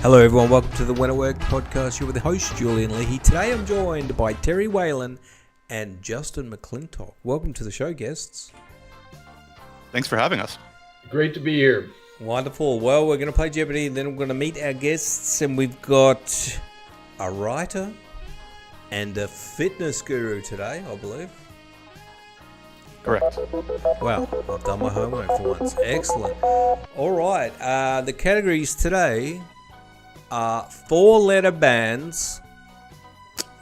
Hello everyone, welcome to the When at Work podcast. You're with the host, Julian Leahy. Today I'm joined by Terry Whalin and Justin McClintock. Welcome to the show, guests. Thanks for having us. Great to be here. Wonderful. Well, we're going to play Jeopardy, then we're going to meet our guests, and we've got a writer and a fitness guru today, I believe. Correct. Wow, I've done my homework for once. Excellent. All right, the categories today are four-letter bands,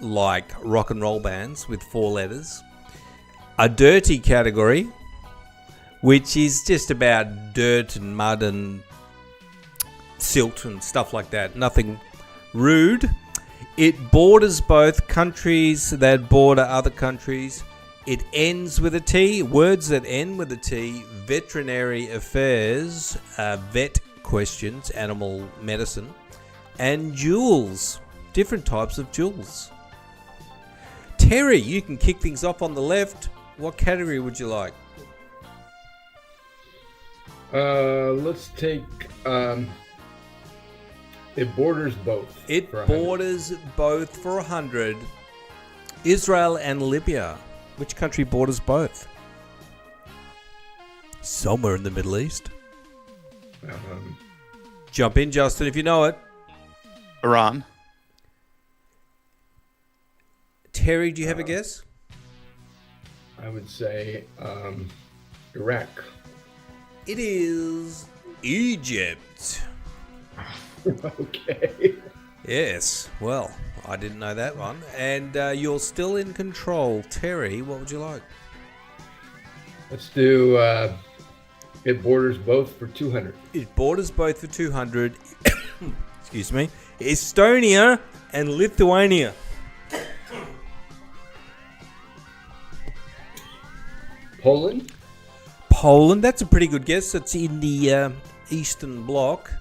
like rock and roll bands with four letters. A dirty category, which is just about dirt and mud and silt and stuff like that. Nothing rude. It borders both countries that border other countries. It ends with a T. Words that end with a T. Veterinary affairs, vet questions, animal medicine. And jewels, different types of jewels. Terry, you can kick things off on the left. What category would you like? Let's take it borders both. It borders both for 100. Israel and Libya. Which country borders both? Somewhere in the Middle East. Jump in, Justin, if you know it. Iran. Terry, do you have a guess? I would say Iraq. It is Egypt. Okay. Yes, well, I didn't know that one. And you're still in control. Terry, what would you like? Let's do it borders both for 200. It borders both for 200. Excuse me. Estonia and Lithuania. Poland? Poland, that's a pretty good guess. It's in the Eastern Bloc.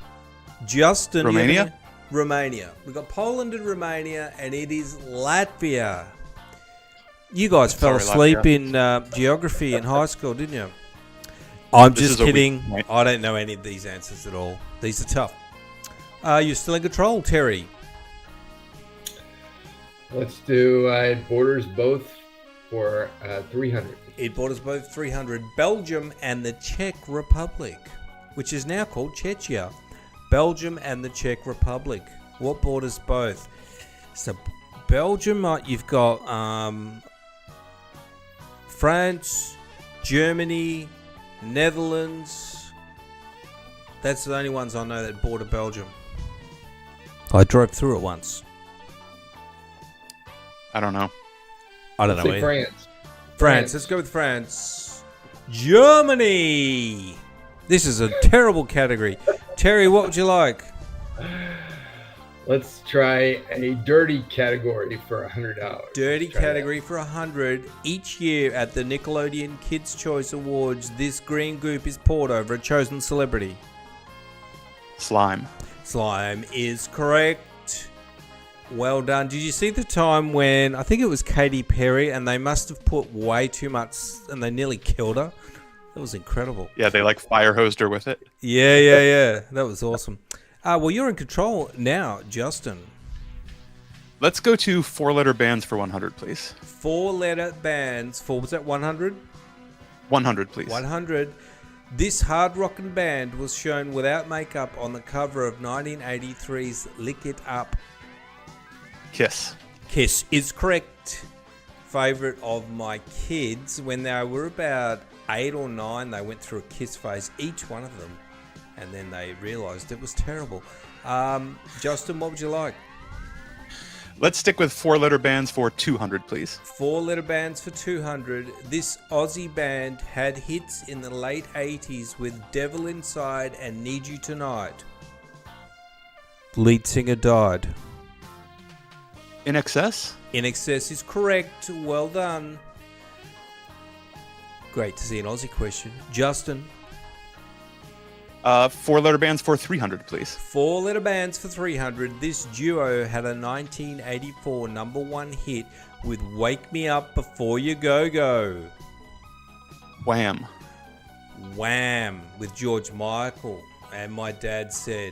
Justin. Romania? Romania. We've got Poland and Romania, and it is Latvia. You guys fell asleep Latvia. in geography in high school, didn't you? I'm This just is a kidding. weak point. I don't know any of these answers at all. These are tough. You're still in control, Terry. Let's do it borders both for 300. It borders both 300. Belgium and the Czech Republic, which is now called Czechia. Belgium and the Czech Republic. What borders both? So Belgium, you've got France, Germany, Netherlands. That's the only ones I know that border Belgium. I drove through it once. I don't know. I don't Let's know say either. France. France. Let's go with France. Germany. This is a terrible category. Terry, what would you like? Let's try a dirty category for $100. Dirty Let's try category for 100. Each year at the Nickelodeon Kids' Choice Awards, this green goop is poured over a chosen celebrity. Slime. Slime is correct. Well done. Did you see the time when, I think it was Katy Perry, and they must have put way too much and they nearly killed her? That was incredible. Yeah, they like fire hosed her with it. Yeah. That was awesome. Well, you're in control now, Justin. Let's go to four-letter bands for 100, please. Four-letter bands. Was that 100? 100, please. 100. This hard rockin' band was shown without makeup on the cover of 1983's Lick It Up. Kiss. Kiss is correct. Favorite of my kids. When they were about 8 or 9, they went through a Kiss phase, each one of them, and then they realised it was terrible. Justin, what would you like? Let's stick with four-letter bands for 200, please. Four-letter bands for 200. This Aussie band had hits in the late 80s with Devil Inside and Need You Tonight. Lead singer died. In Excess? In Excess is correct. Well done. Great to see an Aussie question. Justin. Four-letter bands for 300, please. Four-letter bands for 300. This duo had a 1984 number one hit with Wake Me Up Before You Go Go. Wham. Wham with George Michael. And my dad said,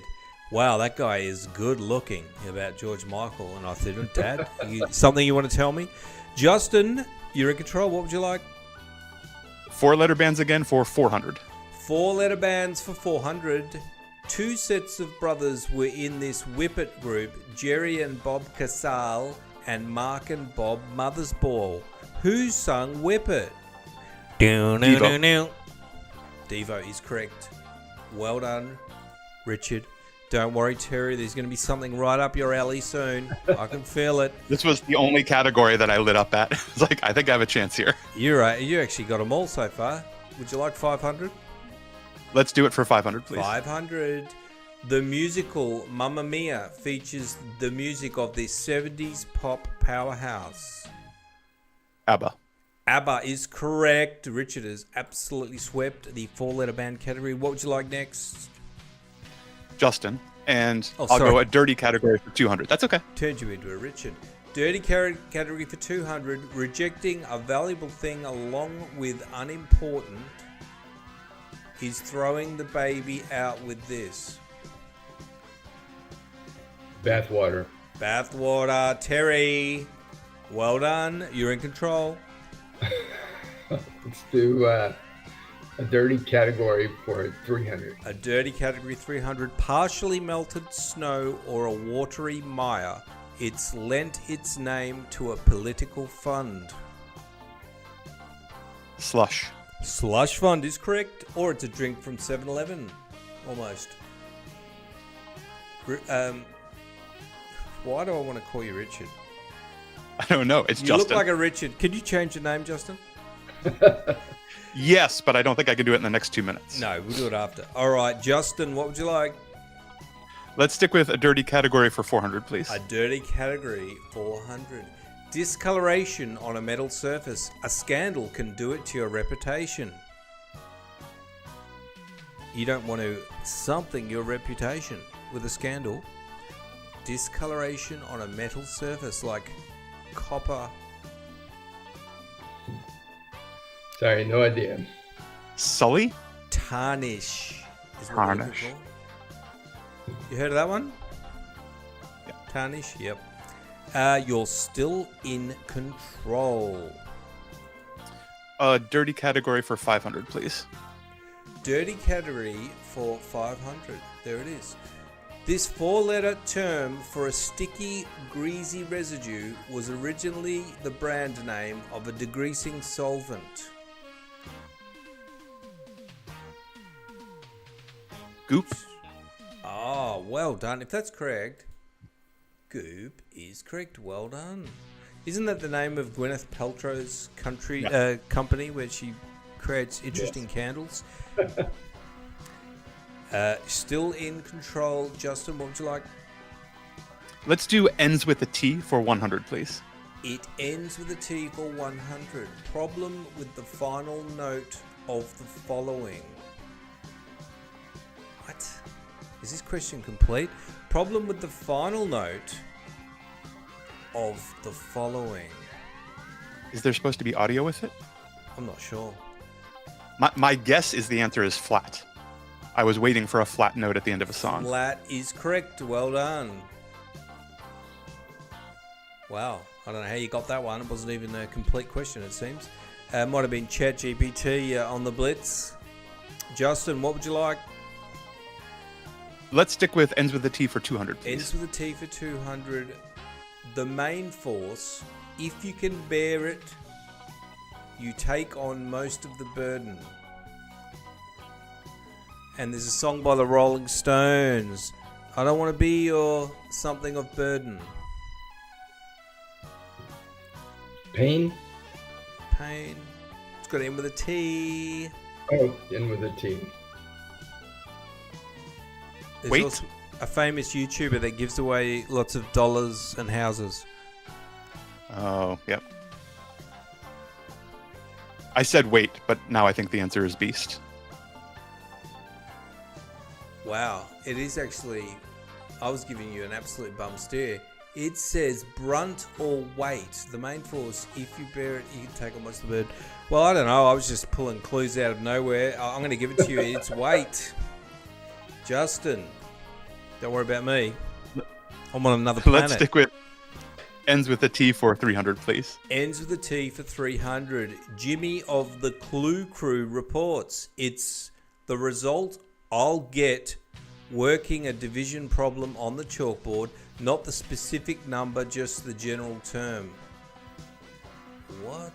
Wow, that guy is good looking. About George Michael. And I said, Dad, something you want to tell me? Justin, you're in control. What would you like? 4-letter bands again for 400. 4-letter bands for 400. 2 sets of brothers were in this Whippet group, Jerry and Bob Casale and Mark and Bob Mothersbaugh. Who sung Whippet? Devo. Devo is correct. Well done, Richard. Don't worry, Terry. There's going to be something right up your alley soon. I can feel it. This was the only category that I lit up at. It's like, I think I have a chance here. You're right. You actually got them all so far. Would you like 500? Let's do it for 500, please. 500. The musical Mamma Mia features the music of this 70s pop powerhouse. ABBA. ABBA is correct. Richard has absolutely swept the 4-letter band category. What would you like next? Justin. And I'll sorry. go a dirty category for 200. That's okay. Turned you into a Richard. Dirty category for 200. Rejecting a valuable thing along with unimportant is throwing the baby out with this. Bathwater. Bathwater. Terry, well done. You're in control. Let's do a dirty category for 300. A dirty category 300. Partially melted snow or a watery mire. It's lent its name to a political fund. Slush. Slush fund is correct. Or it's a drink from 7-Eleven. Almost. Why do I want to call you Richard? I don't know. It's You Justin. look like a Richard. Can you change your name, Justin? Yes, but I don't think I can do it in the next 2 minutes. No, we'll do it after. All right, Justin, what would you like? Let's stick with a dirty category for 400, please. A dirty category, 400. Discoloration on a metal surface. A scandal can do it to your reputation. You don't want to something your reputation with a scandal. Discoloration on a metal surface like copper. Sorry, no idea. Sully? Tarnish. Is what we're looking Tarnish. for. You heard of that one? Yep. Tarnish, yep. You're still in control. A dirty category for 500, please. Dirty category for 500. There it is. This 4-letter term for a sticky, greasy residue was originally the brand name of a degreasing solvent. Goop? Oh, well done. If that's correct, Goop is correct. Well done. Isn't that the name of Gwyneth Paltrow's company where she creates interesting candles? Still in control. Justin, what would you like? Let's do ends with a T for 100, please. It ends with a T for 100. Problem with the final note of the following. What? Is this question complete? Problem with the final note of the following. Is there supposed to be audio with it? I'm not sure. My guess is the answer is flat. I was waiting for a flat note at the end of a song. Flat is correct. Well done. Wow. I don't know how you got that one. It wasn't even a complete question, it seems. Might have been ChatGPT on the Blitz. Justin, what would you like? Let's stick with ends with a T for 200, please. Ends with a T for 200. The main force, if you can bear it, you take on most of the burden. And there's a song by the Rolling Stones. I don't want to be your something of burden. Pain? Pain. It's got to end with a T. Oh, in with a T. There's Wait. also a famous YouTuber that gives away lots of dollars and houses. Oh, yep. I said wait, but now I think the answer is beast. Wow, it is actually, I was giving you an absolute bum steer. It says brunt or weight. The main force, if you bear it, you can take on most of the bird. Well, I don't know. I was just pulling clues out of nowhere. I'm going to give it to you. It's weight. Justin, Don't worry about me. I'm on another planet. Let's stick with ends with a T for 300, please. Ends with a T for 300. Jimmy of the Clue Crew reports, it's the result I'll get working a division problem on the chalkboard, not the specific number, just the general term. What?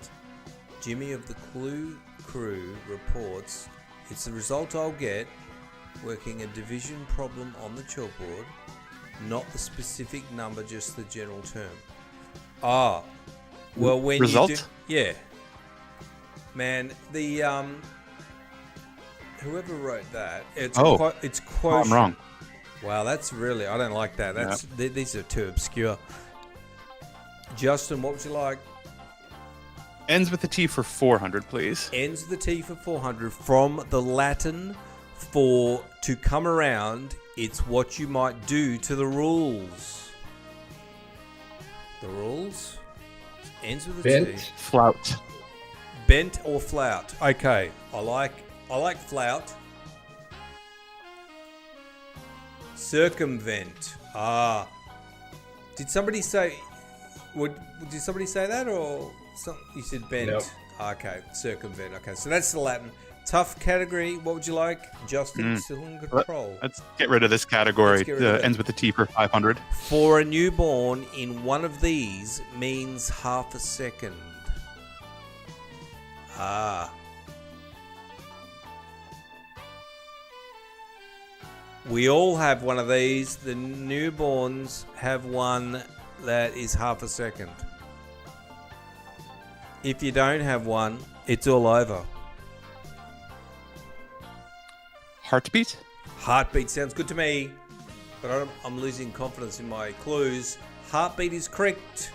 Jimmy of the Clue Crew reports, it's the result I'll get working a division problem on the chalkboard, not the specific number, just the general term. Ah, well, when result? you do, yeah, man, the whoever wrote that, it's it's quotient. I'm wrong. Wow, that's really, I don't like that. That's these are too obscure. Justin, what would you like? Ends with a T for 400, please. Ends with a T for 400. From the Latin for to come around, it's what you might do to the rules. The rules? Ends with a Bent. T. Flout. Bent or flout. Okay. I like flout. Circumvent. Ah. Did somebody say did somebody say that or something? You said bent. Nope. Okay. Circumvent. Okay. So that's the Latin. Tough category. What would you like? Justin, still in control. Let's get rid of this category. Let's get rid of it. Ends with a T for 500. For a newborn, in one of these means half a second. Ah. We all have one of these. The newborns have one that is half a second. If you don't have one, it's all over. Heartbeat? Heartbeat sounds good to me, but I'm losing confidence in my clues. Heartbeat is correct.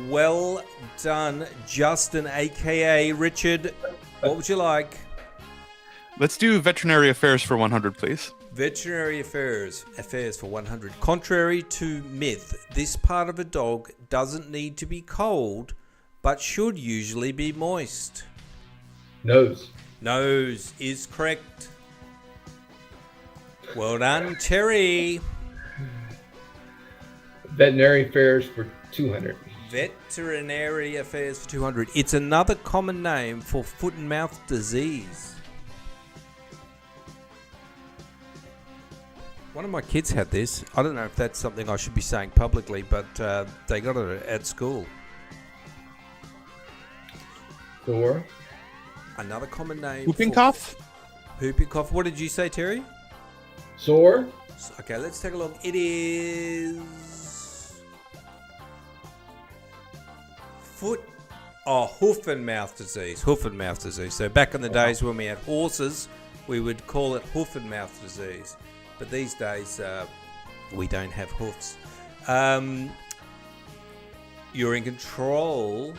Well done, Justin, aka Richard. What would you like? Let's do veterinary affairs for 100, please. Veterinary affairs for 100. Contrary to myth, this part of a dog doesn't need to be cold, but should usually be moist. Nose. Nose is correct. Well done, Terry. Veterinary affairs for 200. Veterinary affairs for 200. It's another common name for foot and mouth disease. One of my kids had this. I don't know if that's something I should be saying publicly, but they got it at school. Thor. Another common name. Whooping cough? Whooping cough. What did you say, Terry? Sore. Okay, let's take a look. It is hoof and mouth disease. Hoof and mouth disease. So back in the days when we had horses, we would call it hoof and mouth disease. But these days, we don't have hoofs. You're in control.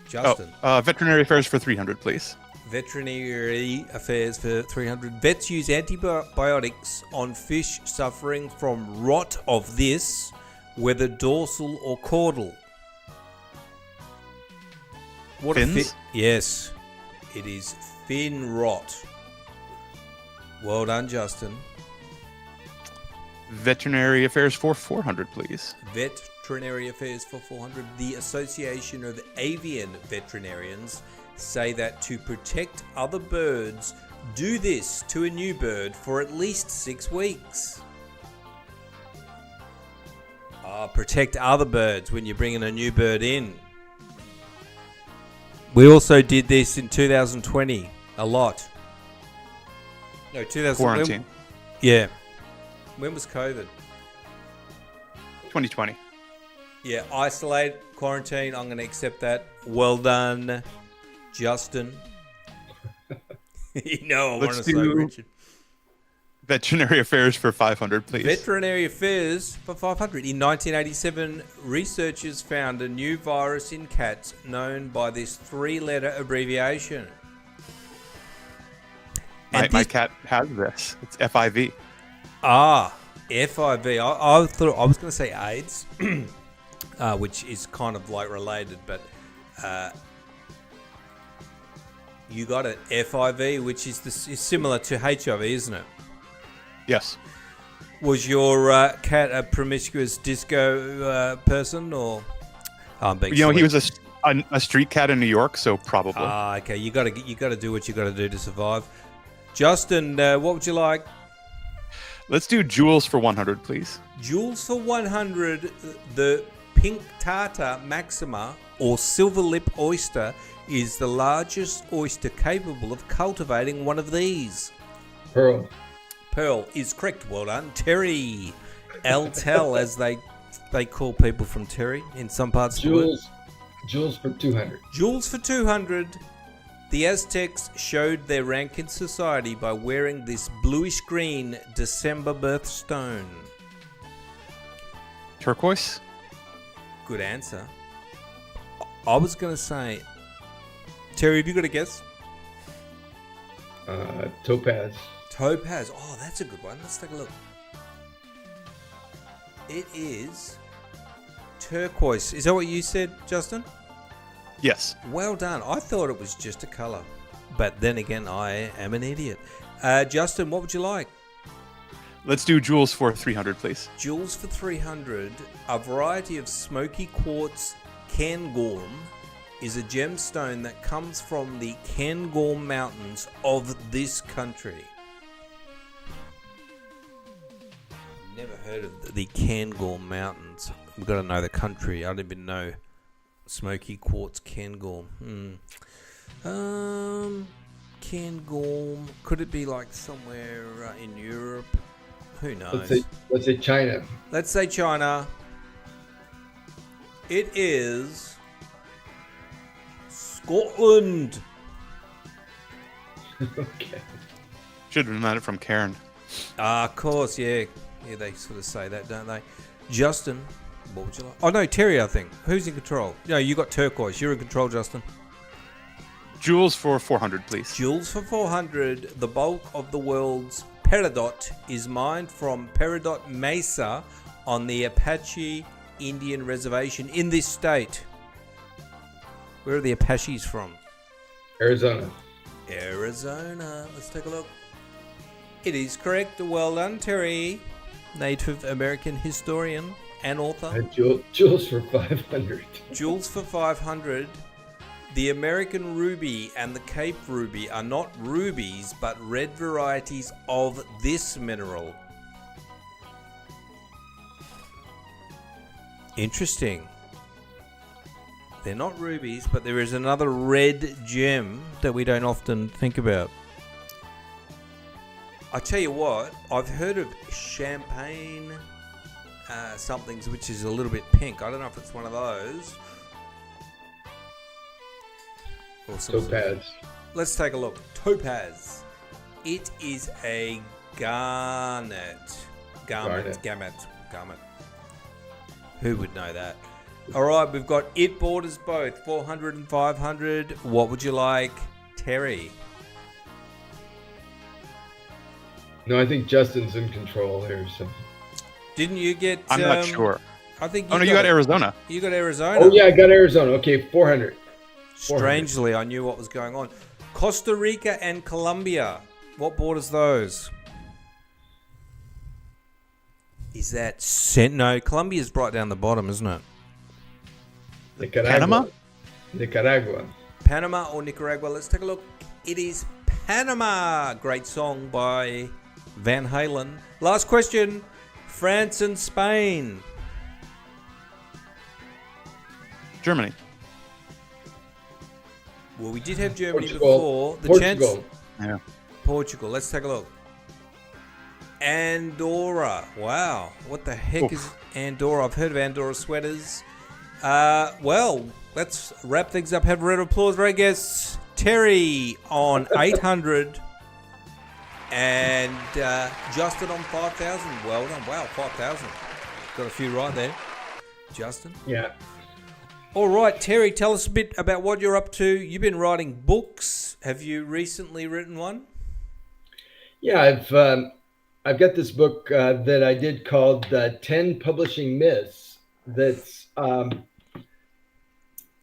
Justin. Veterinary affairs for 300, please. Veterinary affairs for 300. Vets use antibiotics on fish suffering from rot of this, whether dorsal or caudal. What Fins? Yes, it is fin rot. Well done, Justin. Veterinary affairs for 400, please. Veterinary affairs for 400. The Association of Avian Veterinarians say that to protect other birds, do this to a new bird for at least 6 weeks. Protect other birds when you're bringing a new bird in. We also did this in 2020 a lot. No, 2020. Quarantine. Yeah. When was COVID? 2020. Yeah, isolate, quarantine. I'm going to accept that. Well done, Justin. I want to say Richard. Veterinary affairs for 500, please. Veterinary affairs for 500. In 1987, researchers found a new virus in cats known by this 3-letter abbreviation. My cat has this. It's FIV. FIV. I thought I was going to say AIDS, which is kind of like related, but You got it. FIV, which is similar to HIV, isn't it? Yes. Was your cat a promiscuous disco person, or? Oh, I'm being He silly. was a street cat in New York, so probably. Okay. You got to do what you got to do to survive. Justin, what would you like? Let's do jewels for 100, please. Jewels for 100. The pink tartar maxima, or silver lip oyster, is the largest oyster capable of cultivating one of these. Pearl. Pearl is correct. Well done. Terry. Altel, as they call people from Terry in some parts of the world. Jewels for 200. Jewels for 200. The Aztecs showed their rank in society by wearing this bluish-green December birthstone. Turquoise? Good answer. I was going to say... Terry, have you got a guess? Topaz. Topaz. Oh, that's a good one. Let's take a look. It is turquoise. Is that what you said, Justin? Yes. Well done. I thought it was just a colour. But then again, I am an idiot. Justin, what would you like? Let's do jewels for 300, please. Jewels for 300. A variety of smoky quartz Cairngorm is a gemstone that comes from the Cairngorm Mountains of this country. Never heard of the Cairngorm Mountains. We've got to know the country. I don't even know smoky quartz Cairngorm. Cairngorm. Could it be like somewhere in Europe? Who knows? Let's say China. Let's say China. It is Scotland. Okay. Should have known it from Karen. Of course, yeah. Yeah, they sort of say that, don't they? Justin, what would you like? Oh, no, Terry, I think. Who's in control? No, you got turquoise. You're in control, Justin. Jewels for 400, please. Jewels for 400. The bulk of the world's peridot is mined from Peridot Mesa on the Apache Indian Reservation in this state. Where are the Apaches from? Arizona. Arizona. Let's take a look. It is correct. Well done, Terry. Native American historian and author. Jewels for 500. Jewels for 500. The American ruby and the Cape ruby are not rubies, but red varieties of this mineral. Interesting. They're not rubies, but there is another red gem that we don't often think about. I tell you what, I've heard of champagne somethings which is a little bit pink. I don't know if it's one of those. Or Topaz. Let's take a look. Topaz. It is a garnet. Garnet. Who would know that? All right, we've got it borders both 400 and 500. What would you like, Terry? No, I think Justin's in control here. So. Didn't you get? I'm not sure. I think. You got Arizona. You got Arizona. Oh yeah, I got Arizona. Okay, 400. Strangely, I knew what was going on. Costa Rica and Colombia. What borders those? Is that no? Colombia's right down the bottom, isn't it? Nicaragua. Panama or Nicaragua? Let's take a look. It is Panama. Great song by Van Halen. Last question. France and Spain. Germany. Well, we did have Germany Portugal. before. Yeah. Portugal. Let's take a look. Andorra. Wow. What the heck is Andorra? I've heard of Andorra sweaters. Well, let's wrap things up. Have a round of applause for our guests. Terry on 800 and Justin on 5,000. Well done. Wow, 5,000. Got a few right there. Justin? Yeah. All right, Terry, tell us a bit about what you're up to. You've been writing books. Have you recently written one? Yeah, I've got this book that I did called 10 Publishing Myths. That's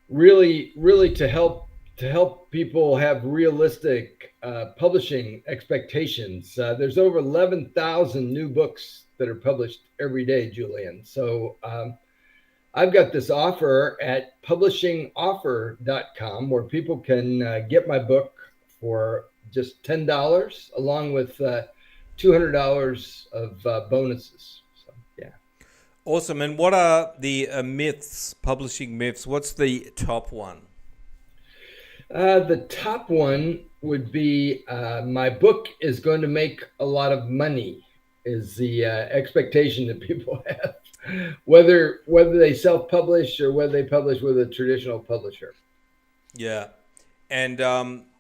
really to help to help people have realistic publishing expectations. There's over 11,000 new books that are published every day, Julian. So I've got this offer at publishingoffer.com where people can get my book for just $10 along with $200 of bonuses. So, yeah. Awesome. And what are the myths, publishing myths? What's the top one? The top one would be my book is going to make a lot of money is the expectation that people have, whether they self-publish or whether they publish with a traditional publisher. Yeah. And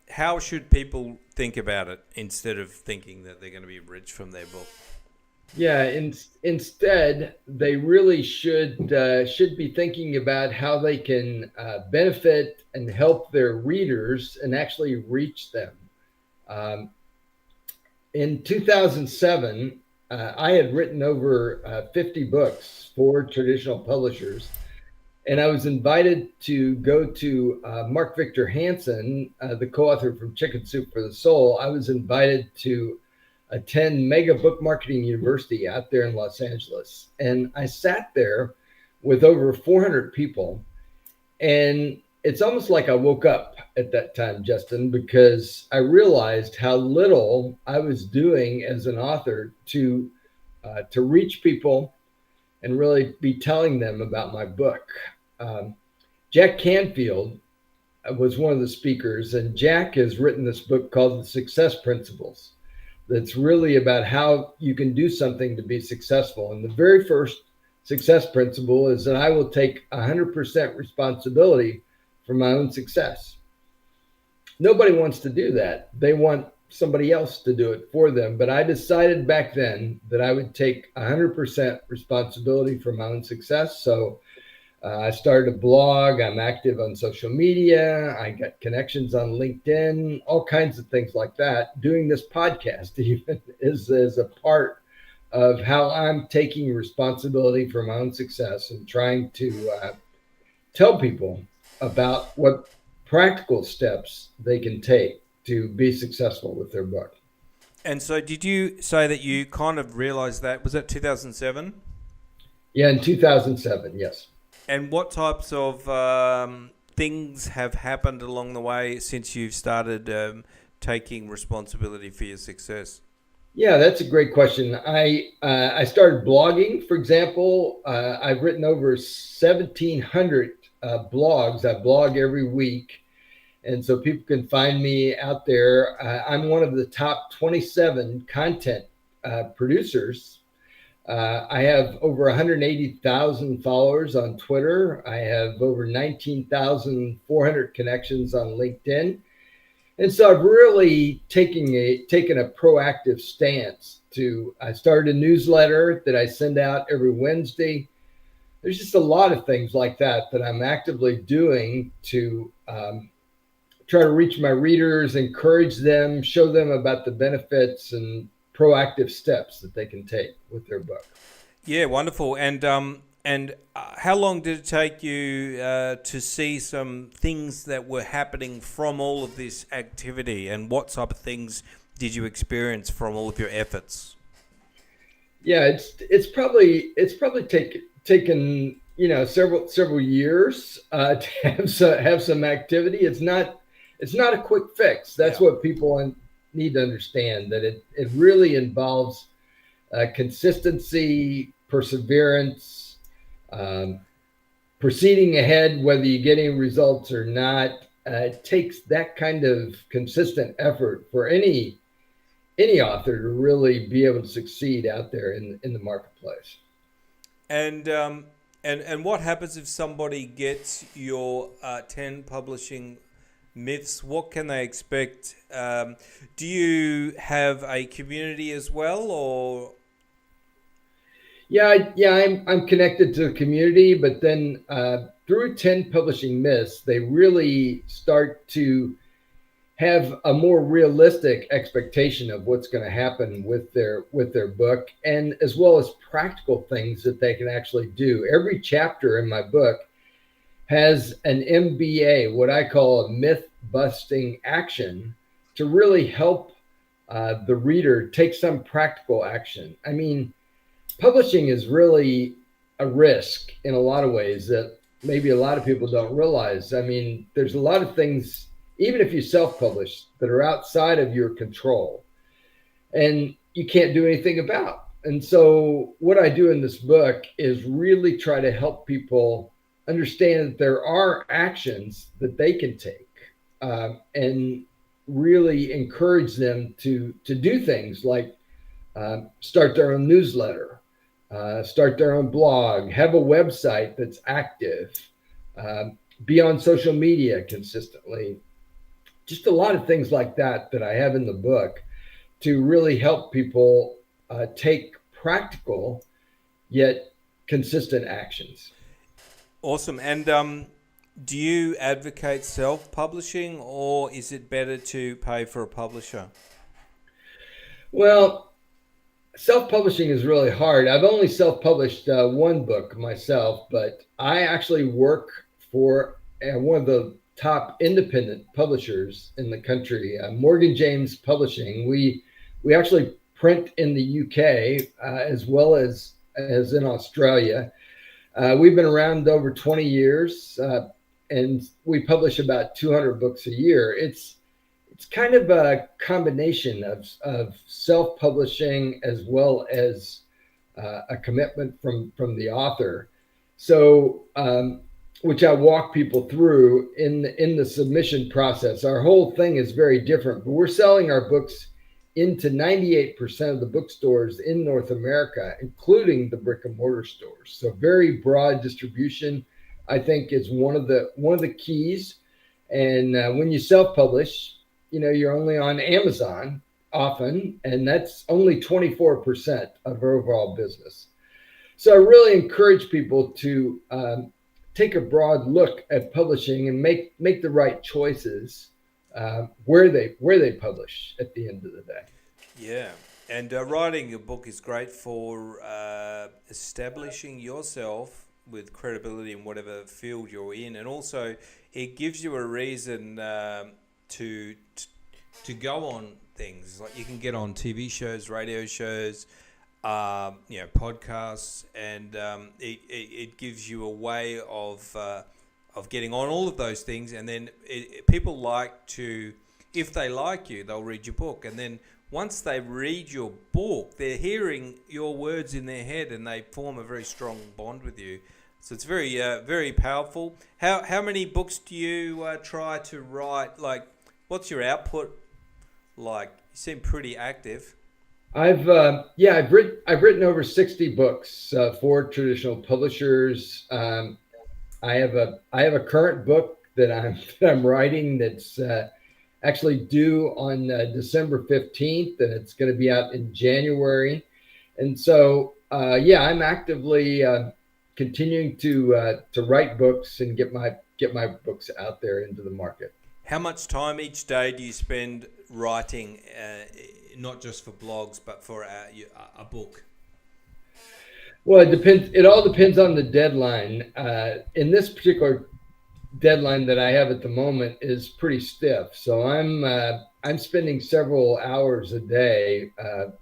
how should people think about it instead of thinking that they're going to be rich from their book? Yeah, instead, they really should be thinking about how they can benefit and help their readers and actually reach them. In 2007, I had written over 50 books for traditional publishers, and I was invited to go to Mark Victor Hansen, the co-author from Chicken Soup for the Soul. I was invited to attend Mega Book Marketing University out there in Los Angeles. And I sat there with over 400 people. And it's almost like I woke up at that time, Justin, because I realized how little I was doing as an author to reach people and really be telling them about my book. Jack Canfield was one of the speakers, and Jack has written this book called The Success Principles. That's really about how you can do something to be successful. And the very first success principle is that I will take 100% responsibility for my own success. Nobody wants to do that. They want somebody else to do it for them. But I decided back then that I would take 100% responsibility for my own success. So I started a blog. I'm active on social media. I got connections on LinkedIn, all kinds of things like that. Doing this podcast even is a part of how I'm taking responsibility for my own success and trying to tell people about what practical steps they can take to be successful with their book. And so did you say that you kind of realized that? Was that 2007? Yeah, in 2007, yes. And what types of things have happened along the way since you've started taking responsibility for your success? Yeah, that's a great question. I started blogging, for example. I've written over 1,700 blogs. I blog every week. And so people can find me out there. I'm one of the top 27 content producers. I have over 180,000 followers on Twitter. I have over 19,400 connections on LinkedIn. And so I've really taken a proactive stance I started a newsletter that I send out every Wednesday. There's just a lot of things like that I'm actively doing to try to reach my readers, encourage them, show them about the benefits and proactive steps that they can take with their book. Yeah, wonderful. And how long did it take you to see some things that were happening from all of this activity, and what type of things did you experience from all of your efforts? Yeah, it's probably taken several years to have some activity. It's not a quick fix. That's what people need to understand, that it really involves consistency, perseverance, proceeding ahead, whether you get any results or not. It takes that kind of consistent effort for any author to really be able to succeed out there in the marketplace. And what happens if somebody gets your 10 publishing myths? What can they expect? Do you have a community as well, or? Yeah, I'm connected to the community, but then through 10 publishing myths, they really start to have a more realistic expectation of what's going to happen with their book, and as well as practical things that they can actually do. Every chapter in my book has an MBA, what I call a myth busting action to really help the reader take some practical action. I mean, publishing is really a risk in a lot of ways that maybe a lot of people don't realize. I mean, there's a lot of things, even if you self-publish, that are outside of your control and you can't do anything about. And so what I do in this book is really try to help people understand that there are actions that they can take, and really encourage them to do things like start their own newsletter, start their own blog, have a website that's active, be on social media consistently. Just a lot of things like that I have in the book to really help people take practical yet consistent actions. Awesome. And do you advocate self-publishing, or is it better to pay for a publisher? Well, self-publishing is really hard. I've only self-published one book myself, but I actually work for one of the top independent publishers in the country, Morgan James Publishing. We actually print in the UK as well as in Australia. We've been around over 20 years, and we publish about 200 books a year. It's kind of a combination of self-publishing as well as a commitment from the author. So, which I walk people through in the submission process. Our whole thing is very different, but we're selling our books into 98% of the bookstores in North America, including the brick and mortar stores. So very broad distribution, I think, is one of the keys. And when you self-publish, you're only on Amazon often, and that's only 24% of our overall business. So I really encourage people to take a broad look at publishing and make the right choices where they publish at the end of the day. Yeah, and writing a book is great for establishing yourself with credibility in whatever field you're in, and also it gives you a reason to go on things. Like you can get on TV shows, radio shows, podcasts, and it gives you a way of getting on all of those things. And then people like to, if they like you, they'll read your book. And then once they read your book, they're hearing your words in their head, and they form a very strong bond with you. So it's very, very powerful. How many books do you try to write? Like, what's your output like? You seem pretty active. I've written over 60 books for traditional publishers. I have a current book that I'm writing that's actually due on December 15th, and it's going to be out in January. And so I'm actively continuing to write books and get my books out there into the market. How much time each day do you spend writing, not just for blogs, but for a book? Well, it depends. It all depends on the deadline. In this particular deadline that I have at the moment is pretty stiff, so I'm spending several hours a day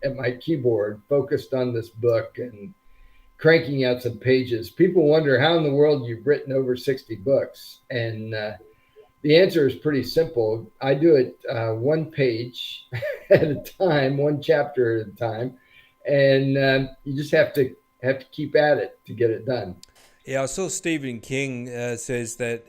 at my keyboard focused on this book and cranking out some pages. People wonder how in the world you've written over 60 books, and the answer is pretty simple. I do it one page at a time, one chapter at a time, and you just have to keep at it to get it done. Yeah, I saw Stephen King says that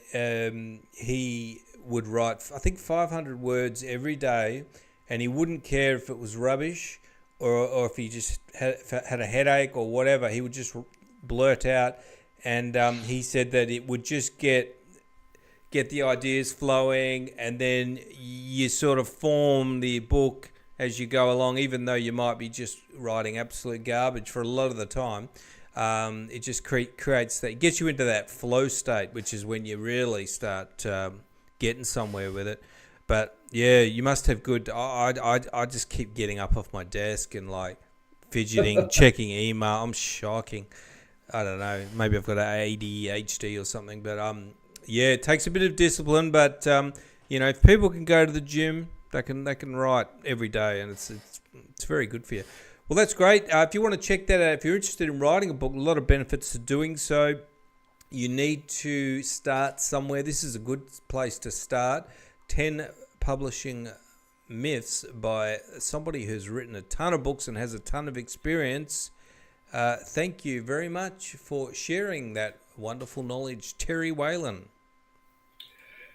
he would write, I think, 500 words every day, and he wouldn't care if it was rubbish or if he just had a headache or whatever. He would just blurt out, and he said that it would just get the ideas flowing, and then you sort of form the book as you go along, even though you might be just writing absolute garbage for a lot of the time. It just creates that, gets you into that flow state, which is when you really start getting somewhere with it. But yeah, you must have good. I just keep getting up off my desk and like fidgeting, checking email. I'm shocking. I don't know. Maybe I've got ADHD or something, but yeah, it takes a bit of discipline, but if people can go to the gym, they can write every day, and it's very good for you. Well, that's great. If you want to check that out, if you're interested in writing a book, a lot of benefits to doing so. You need to start somewhere. This is a good place to start. 10 publishing myths by somebody who's written a ton of books and has a ton of experience. Thank you very much for sharing that wonderful knowledge, Terry Whalin.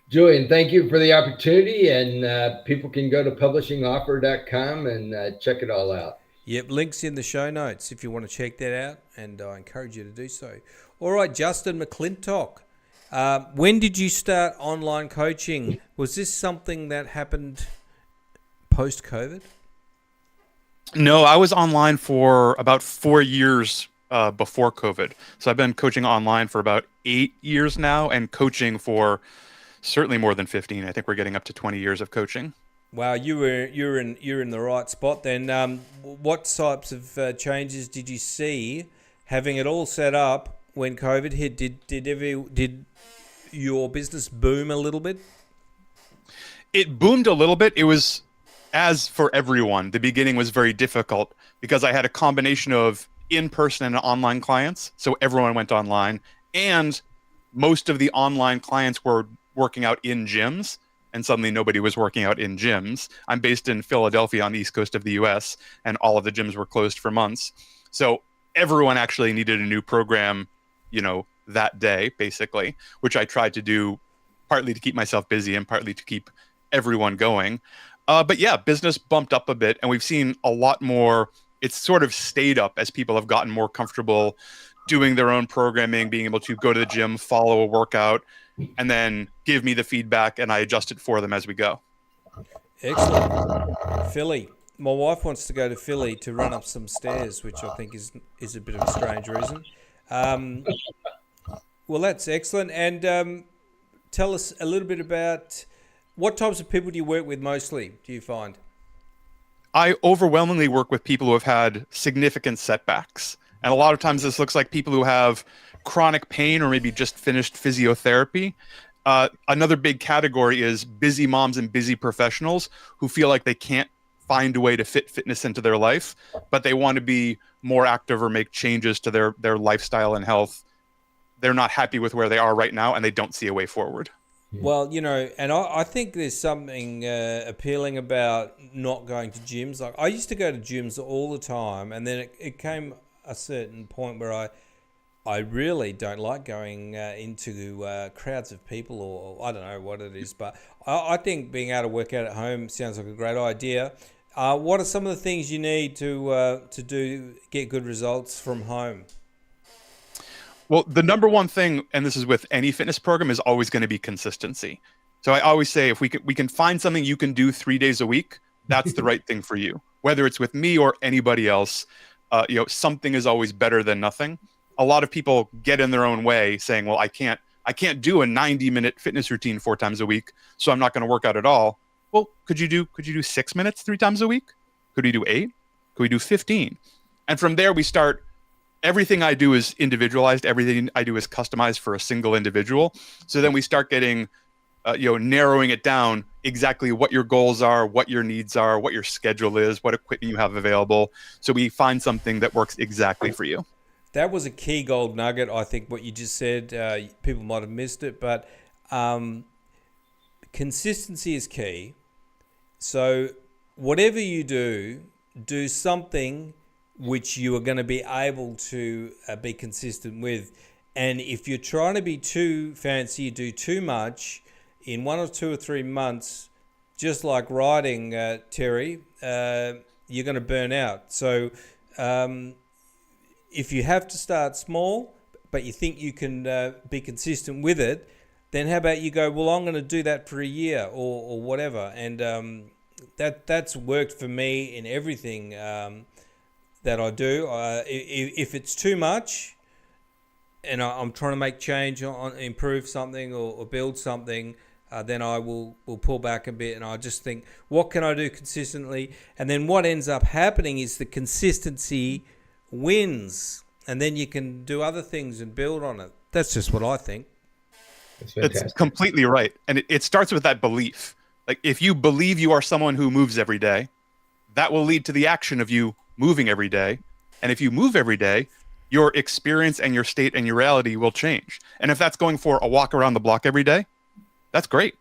Julian, thank you for the opportunity, and people can go to publishingoffer.com and check it all out. Yep, links in the show notes if you want to check that out, and I encourage you to do so. All right, Justin McClintock, when did you start online coaching? Was this something that happened post-COVID? No, I was online for about 4 years before COVID. So I've been coaching online for about 8 years now, and coaching for certainly more than 15. I think we're getting up to 20 years of coaching. Wow, you're in the right spot then. What types of changes did you see having it all set up when COVID hit? Did your business boom a little bit? It boomed a little bit. It was, as for everyone, the beginning was very difficult because I had a combination of in-person and online clients. So everyone went online, and most of the online clients were working out in gyms. And suddenly nobody was working out in gyms. I'm based in Philadelphia on the East Coast of the US, and all of the gyms were closed for months. So everyone actually needed a new program, that day, basically, which I tried to do partly to keep myself busy and partly to keep everyone going. But yeah, business bumped up a bit, and we've seen a lot more. It's sort of stayed up as people have gotten more comfortable doing their own programming, being able to go to the gym, follow a workout, and then give me the feedback, and I adjust it for them as we go. Excellent. Philly. My wife wants to go to Philly to run up some stairs, which I think is a bit of a strange reason. Well, that's excellent. And tell us a little bit about what types of people do you work with mostly, do you find? I overwhelmingly work with people who have had significant setbacks. And a lot of times this looks like people who have chronic pain or maybe just finished physiotherapy. Another big category is busy moms and busy professionals who feel like they can't find a way to fit fitness into their life, but they want to be more active or make changes to their lifestyle and health. They're not happy with where they are right now, and they don't see a way forward. Well, and I think there's something appealing about not going to gyms. Like, I used to go to gyms all the time, and then it came a certain point where I really don't like going into crowds of people, or I don't know what it is, but I think being able to work out at home sounds like a great idea. What are some of the things you need to get good results from home? Well, the number one thing, and this is with any fitness program, is always going to be consistency. So I always say, if we can find something you can do 3 days a week, that's the right thing for you. Whether it's with me or anybody else, something is always better than nothing. A lot of people get in their own way, saying, "Well, I can't do a 90-minute fitness routine 4 times a week, so I'm not going to work out at all." Well, could you do 6 minutes 3 times a week? Could we do 8? Could we do 15? And from there, we start. Everything I do is individualized. Everything I do is customized for a single individual. So then we start getting, narrowing it down exactly what your goals are, what your needs are, what your schedule is, what equipment you have available. So we find something that works exactly for you. That was a key gold nugget, I think, what you just said. People might have missed it, but consistency is key. So whatever you do something which you are going to be able to be consistent with. And if you're trying to be too fancy, you do too much, in 1 or 2 or 3 months, just like riding, Terry, you're going to burn out. So if you have to start small, but you think you can be consistent with it, then how about you go, well, I'm going to do that for a year or whatever. And that's worked for me in everything that I do. If it's too much and I'm trying to make change, improve something or build something, then I will pull back a bit, and I just think, what can I do consistently? And then what ends up happening is the consistency wins, and then you can do other things and build on it. That's just what I think. That's It's fantastic. completely right. And it starts with that belief. Like if you believe you are someone who moves every day, that will lead to the action of you moving every day. And if you move every day, your experience and your state and your reality will change. And if that's going for a walk around the block every day, that's great.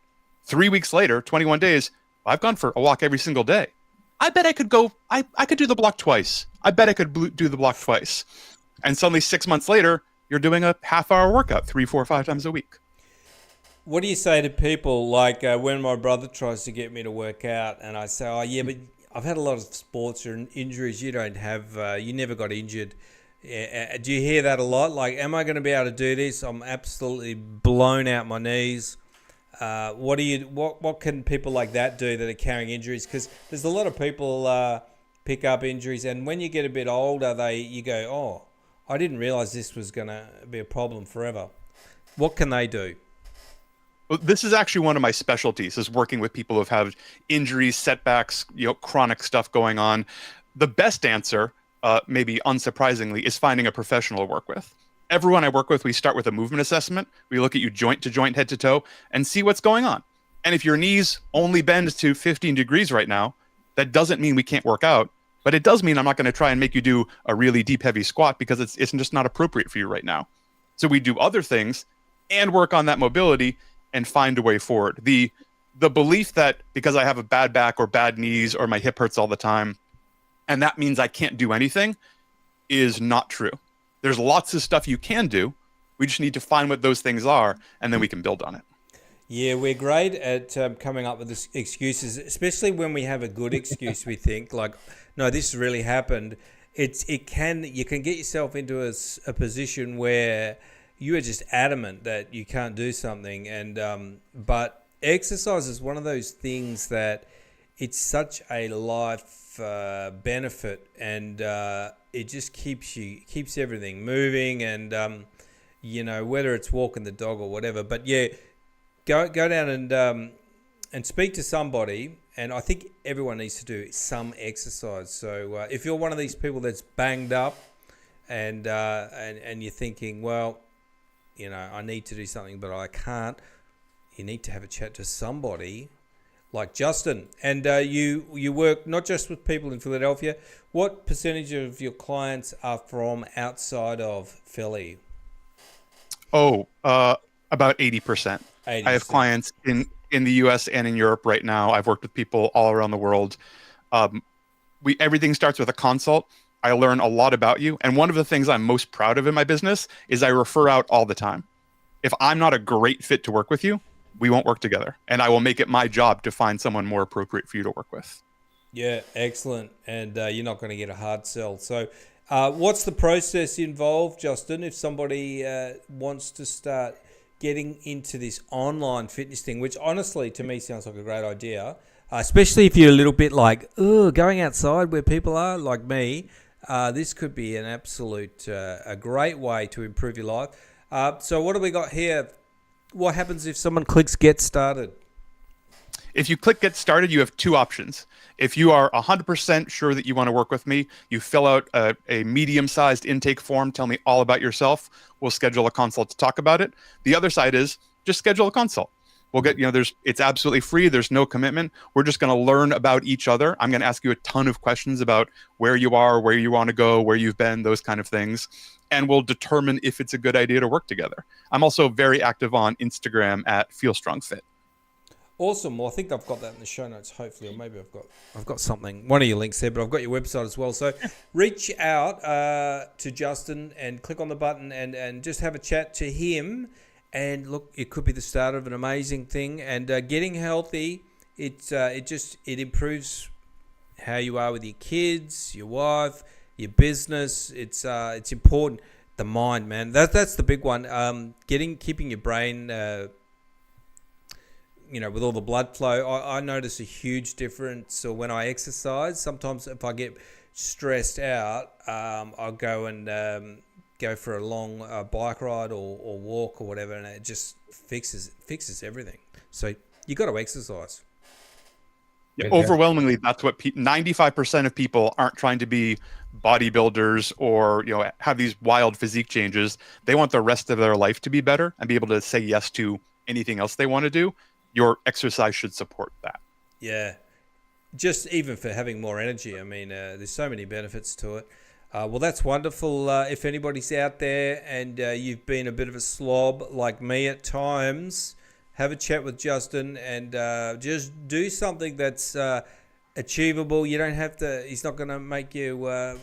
3 weeks later, 21 days, I've gone for a walk every single day. I bet I could go, I could do the block twice. I bet I could do the block twice. And suddenly 6 months later, you're doing a half-hour workout 3, 4, 5 times a week. What do you say to people like when my brother tries to get me to work out and I say, oh, yeah, but I've had a lot of sports or injuries. You don't have, you never got injured. Do you hear that a lot? Like, am I going to be able to do this? I'm absolutely blown out my knees. What can people like that do that are carrying injuries? Because there's a lot of people pick up injuries, and when you get a bit older, you go, oh, I didn't realize this was going to be a problem forever. What can they do? Well, this is actually one of my specialties, is working with people who've had injuries, setbacks, chronic stuff going on. The best answer, maybe unsurprisingly, is finding a professional to work with. Everyone I work with, we start with a movement assessment. We look at you joint to joint, head to toe, and see what's going on. And if your knees only bend to 15 degrees right now, that doesn't mean we can't work out, but it does mean I'm not going to try and make you do a really deep, heavy squat because it's just not appropriate for you right now. So we do other things and work on that mobility and find a way forward. The belief that because I have a bad back or bad knees or my hip hurts all the time, and that means I can't do anything, is not true. There's lots of stuff you can do. We just need to find what those things are, and then we can build on it. Yeah, we're great at coming up with excuses, especially when we have a good excuse. We think like, no, this really happened. You can get yourself into a position where you are just adamant that you can't do something, and but exercise is one of those things that it's such a life benefit, and it just keeps everything moving, and whether it's walking the dog or whatever. But yeah, go down and speak to somebody, and I think everyone needs to do some exercise. So if you're one of these people that's banged up, and you're thinking, well, I need to do something, but I can't. You need to have a chat to somebody like Justin. And you work not just with people in Philadelphia. What percentage of your clients are from outside of Philly? Oh, about 80%. 80%. I have clients in the US and in Europe right now. I've worked with people all around the world. Everything starts with a consult. I learn a lot about you. And one of the things I'm most proud of in my business is I refer out all the time. If I'm not a great fit to work with you, we won't work together. And I will make it my job to find someone more appropriate for you to work with. Yeah, excellent. And you're not going to get a hard sell. So what's the process involved, Justin, if somebody wants to start getting into this online fitness thing, which honestly to me sounds like a great idea, especially if you're a little bit like, going outside where people are like me. This could be an absolute, a great way to improve your life. So what do we got here? What happens if someone clicks get started? If you click get started, you have two options. If you are 100% sure that you want to work with me, you fill out a medium-sized intake form, tell me all about yourself. We'll schedule a consult to talk about it. The other side is just schedule a consult. We'll get, it's absolutely free. There's no commitment. We're just going to learn about each other. I'm going to ask you a ton of questions about where you are, where you want to go, where you've been, those kind of things. And we'll determine if it's a good idea to work together. I'm also very active on Instagram at FeelStrongFit. Awesome. Well, I think I've got that in the show notes, hopefully, or maybe I've got something, one of your links there, but I've got your website as well. So reach out to Justin and click on the button and just have a chat to him. And look, it could be the start of an amazing thing. And getting healthy, it improves how you are with your kids, your wife, your business. It's important. The mind, man. That's the big one. Keeping your brain, with all the blood flow. I notice a huge difference. So when I exercise, sometimes if I get stressed out, I'll go and go for a long bike ride or walk or whatever, and it just fixes everything. So you got to exercise. Yeah, overwhelmingly, that's what 95% of people aren't trying to be bodybuilders or have these wild physique changes. They want the rest of their life to be better and be able to say yes to anything else they want to do, your exercise should support that. Yeah. Just even for having more energy. I mean, there's so many benefits to it. Well, that's wonderful. If anybody's out there and you've been a bit of a slob like me at times, have a chat with Justin and just do something that's achievable. You don't have to, he's not going to make you,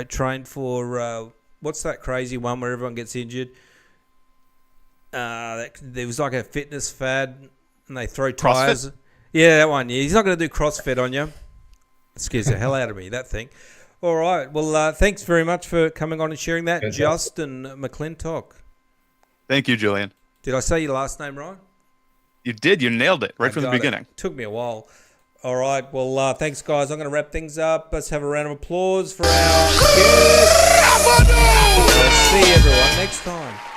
train for, what's that crazy one where everyone gets injured? There was like a fitness fad and they throw tires. CrossFit? Yeah, that one. Yeah, he's not going to do CrossFit on you. It scares the hell out of me, that thing. All right. Well, thanks very much for coming on and sharing that. Fantastic. Justin McClintock. Thank you, Julian. Did I say your last name right? You did. You nailed it right from the Got it. beginning. Took me a while. All right. Well, thanks, guys. I'm going to wrap things up. Let's have a round of applause for our guest. I'll see everyone next time.